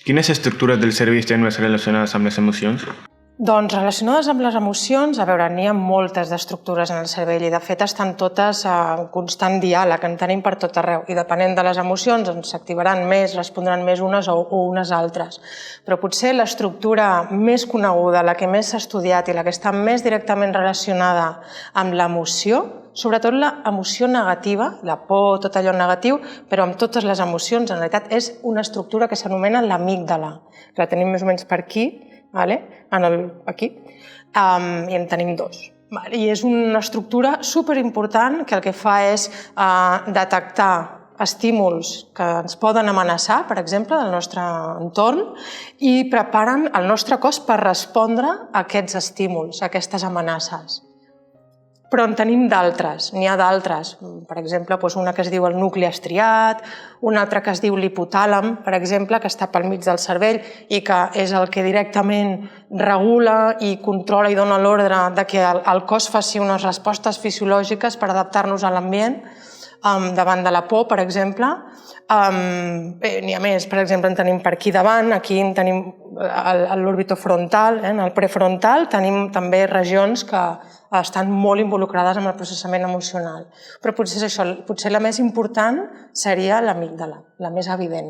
Quines estructures del cervell estan més relacionades amb les emocions? Doncs relacionades amb les emocions, a veure, n'hi ha moltes d'estructures en el cervell i de fet estan totes en constant diàleg, en tenim per tot arreu i depenent de les emocions doncs s'activaran més, respondran més unes o unes altres. Però potser l'estructura més coneguda, la que més s'ha estudiat i la que està més directament relacionada amb l'emoció, sobretot l'emoció negativa, la por, tot allò negatiu, però amb totes les emocions, en realitat és una estructura que s'anomena l'amígdala, que la tenim més o menys per aquí, aquí, i en tenim dos. I és una estructura superimportant que el que fa és detectar estímuls que ens poden amenaçar, per exemple, del nostre entorn, i preparen el nostre cos per respondre a aquests estímuls, a aquestes amenaces. Però en tenim d'altres, n'hi ha d'altres, per exemple, una que es diu el nucli estriat, una altra que es diu l'hipotàlam, per exemple, que està pel mig del cervell i que és el que directament regula i controla i dona l'ordre de que el cos faci unes respostes fisiològiques per adaptar-nos a l'ambient davant de la por, per exemple. N'hi ha més, per exemple, en tenim per aquí davant, aquí en tenim l'orbitofrontal, en el prefrontal, tenim també regions que estan molt involucrades amb el processament emocional. Però potser és això, potser la més important seria l'amígdala, la més evident.